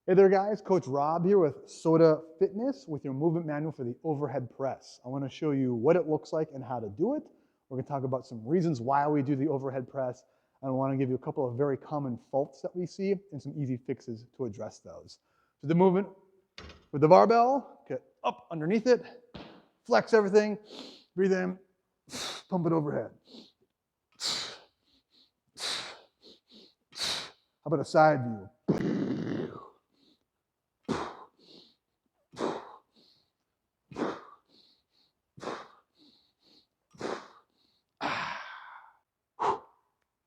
Hey there guys, Coach Rob here with Soda Fitness with your movement manual for the overhead press. I want to show you what it looks like and how to do it. We're going to talk about some reasons why we do the overhead press, and I want to give you a couple of very common faults that we see and some easy fixes to address those. So the movement with the barbell, get up underneath it, flex everything, breathe in, pump it overhead. How about a side view?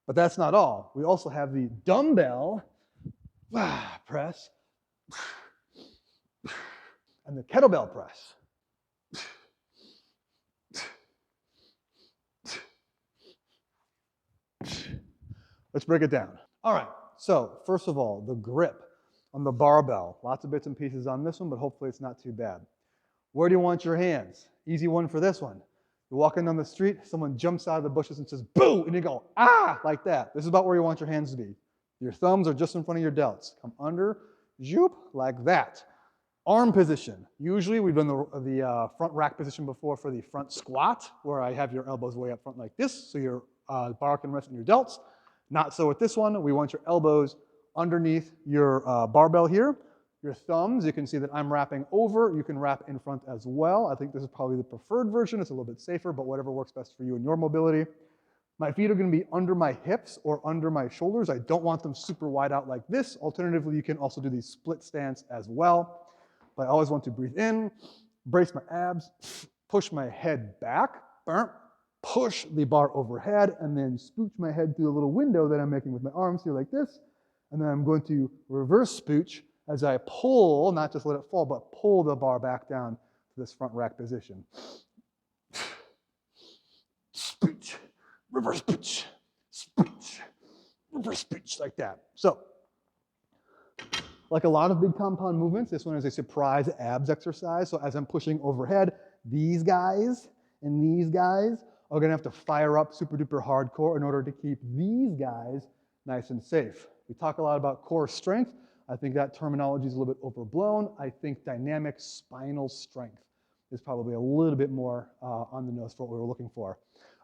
But that's not all. We also have the dumbbell press and the kettlebell press. Let's break it down. All right, so first of all, the grip on the barbell. Lots of bits and pieces on this one, but hopefully it's not too bad. Where do you want your hands? Easy one for this one. You're walking down the street, someone jumps out of the bushes and says, boo, and you go, ah, like that. This is about where you want your hands to be. Your thumbs are just in front of your delts. Come under, zoop, like that. Arm position. Usually we've done the front rack position before for the front squat, where I have your elbows way up front like this, so your bar can rest on your delts. Not so with this one. We want your elbows underneath your barbell here. Your thumbs, you can see that I'm wrapping over. You can wrap in front as well. I think this is probably the preferred version. It's a little bit safer, but whatever works best for you and your mobility. My feet are going to be under my hips or under my shoulders. I don't want them super wide out like this. Alternatively, you can also do the split stance as well. But I always want to breathe in, brace my abs, push my head back, push the bar overhead, and then scooch my head through the little window that I'm making with my arms here like this. And then I'm going to reverse scooch as I pull, not just let it fall, but pull the bar back down to this front rack position. Scooch, reverse scooch, scooch, reverse scooch, like that. So, like a lot of big compound movements, this one is a surprise abs exercise. So as I'm pushing overhead, these guys and these guys are gonna have to fire up super duper hardcore in order to keep these guys nice and safe. We talk a lot about core strength. I think that terminology is a little bit overblown. I think dynamic spinal strength is probably a little bit more on the nose for what we were looking for.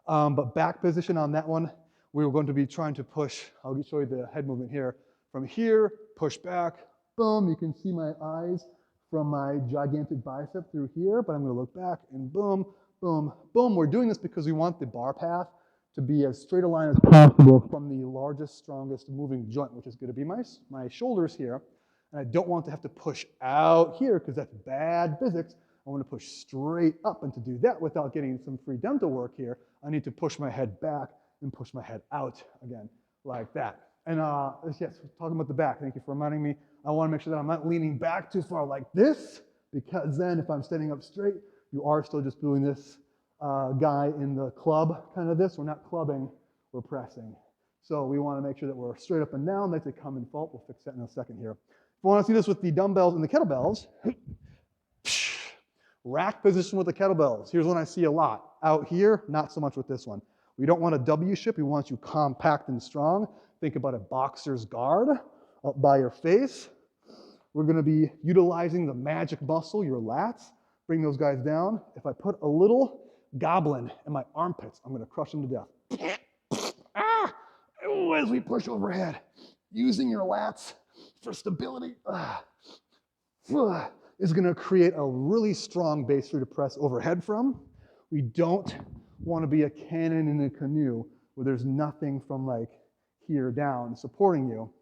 But back position on that one, we were going to be trying to push, I'll show you the head movement here. From here, push back, boom, you can see my eyes from my gigantic bicep through here, but I'm gonna look back and boom, boom, boom. We're doing this because we want the bar path to be as straight a line as possible from the largest, strongest moving joint, which is gonna be my shoulders here. And I don't want to have to push out here because that's bad physics. I want to push straight up, and to do that without getting some free dental work here, I need to push my head back and push my head out again, like that. And yes, talking about the back, thank you for reminding me. I want to make sure that I'm not leaning back too far like this, because then if I'm standing up straight, you are still just doing this guy in the club, kind of this. We're not clubbing, we're pressing. So we want to make sure that we're straight up and down. That's a common fault. We'll fix that in a second here. If you want to see this with the dumbbells and the kettlebells, rack position with the kettlebells. Here's one I see a lot. Out here, not so much with this one. We don't want a W shape. We want you compact and strong. Think about a boxer's guard up by your face. We're going to be utilizing the magic muscle, your lats. Bring those guys down. If I put a little goblin in my armpits, I'm going to crush them to death. As we push overhead, using your lats for stability is going to create a really strong base for you to press overhead from. We don't want to be a cannon in a canoe where there's nothing from like here down supporting you.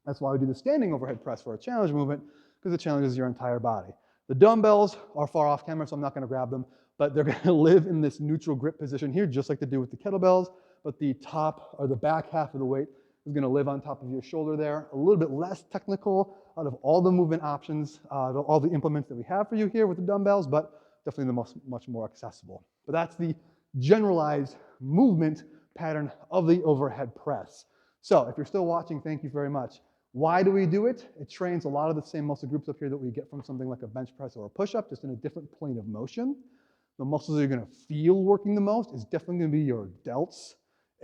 That's why we do the standing overhead press for a challenge movement, because it challenges your entire body. The dumbbells are far off camera, so I'm not going to grab them, but they're going to live in this neutral grip position here, just like they do with the kettlebells, but the top or the back half of the weight is going to live on top of your shoulder there. A little bit less technical out of all the movement options, all the implements that we have for you here with the dumbbells, but definitely the much more accessible. But that's the generalized movement pattern of the overhead press. So if you're still watching, thank you very much. Why do we do it? It trains a lot of the same muscle groups up here that we get from something like a bench press or a push-up, just in a different plane of motion. The muscles you're going to feel working the most is definitely going to be your delts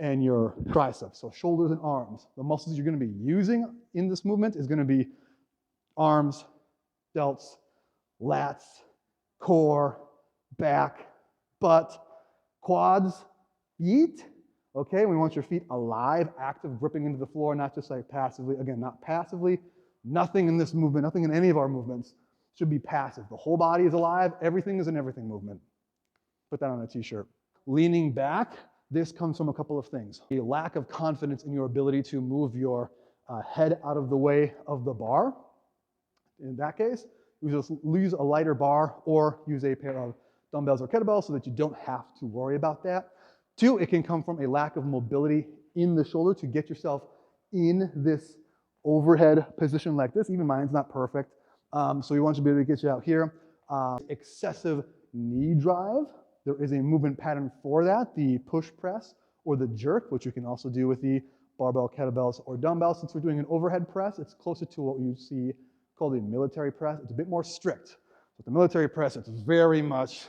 and your triceps, so shoulders and arms. The muscles you're going to be using in this movement is going to be arms, delts, lats, core, back, butt, quads, feet. Okay, we want your feet alive, active, gripping into the floor, not just like passively. Again, not passively. Nothing in this movement, nothing in any of our movements should be passive. The whole body is alive. Everything is an everything movement. Put that on a t-shirt. Leaning back, this comes from a couple of things. A lack of confidence in your ability to move your head out of the way of the bar. In that case, use a lighter bar or use a pair of dumbbells or kettlebells so that you don't have to worry about that. 2, it can come from a lack of mobility in the shoulder to get yourself in this overhead position like this. Even mine's not perfect. So we want you to be able to get you out here. Excessive knee drive. There is a movement pattern for that, the push press or the jerk, which you can also do with the barbell, kettlebells, or dumbbells. Since we're doing an overhead press, it's closer to what you see called a military press. It's a bit more strict. With the military press, it's very much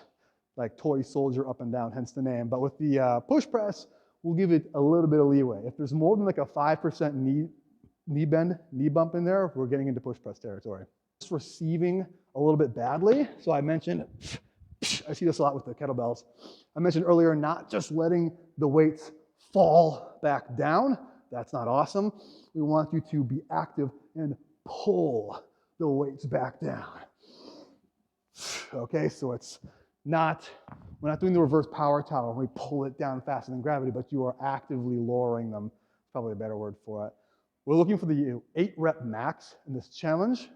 like toy soldier up and down, hence the name. But with the push press, we'll give it a little bit of leeway. If there's more than like a 5% knee bend, knee bump in there, we're getting into push press territory. Just receiving a little bit badly. So I mentioned, I see this a lot with the kettlebells. I mentioned earlier, not just letting the weights fall back down. That's not awesome. We want you to be active and pull the weights back down. Okay, so it's not, we're not doing the reverse power tower where we pull it down faster than gravity, but you are actively lowering them. Probably a better word for it. We're looking for the 8 rep max in this challenge.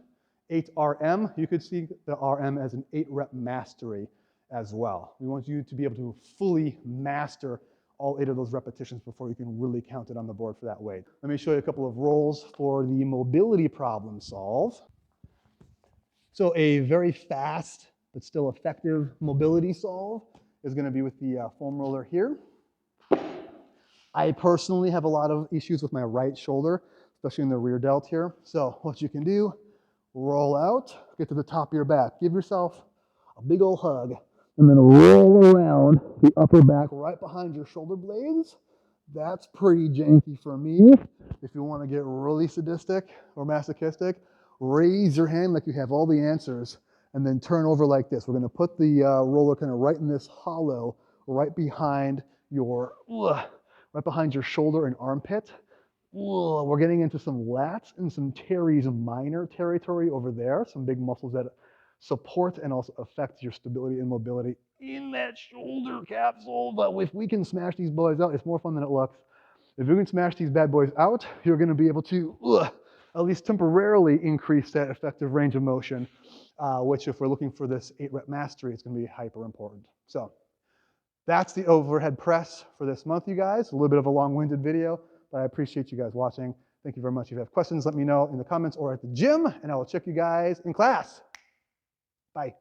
8 RM, you could see the RM as an 8 rep mastery as well. We want you to be able to fully master all 8 of those repetitions before you can really count it on the board for that weight. Let me show you a couple of rolls for the mobility problem solve. So a very fast but still effective mobility solve is going to be with the foam roller here. I personally have a lot of issues with my right shoulder, especially in the rear delt here. So what you can do, roll out, get to the top of your back, give yourself a big old hug, and then roll around the upper back right behind your shoulder blades. That's pretty janky for me. If you want to get really sadistic or masochistic, raise your hand like you have all the answers and then turn over like this. We're going to put the roller kind of right in this hollow, right behind your shoulder and armpit. We're getting into some lats and some teres minor territory over there, some big muscles that support and also affect your stability and mobility in that shoulder capsule. But if we can smash these boys out, it's more fun than it looks. If you can smash these bad boys out, you're going to be able to at least temporarily increase that effective range of motion, which if we're looking for this 8 rep mastery, it's going to be hyper important. So that's the overhead press for this month, you guys. A little bit of a long-winded video, but I appreciate you guys watching. Thank you very much. If you have questions, let me know in the comments or at the gym, and I will check you guys in class. Bye.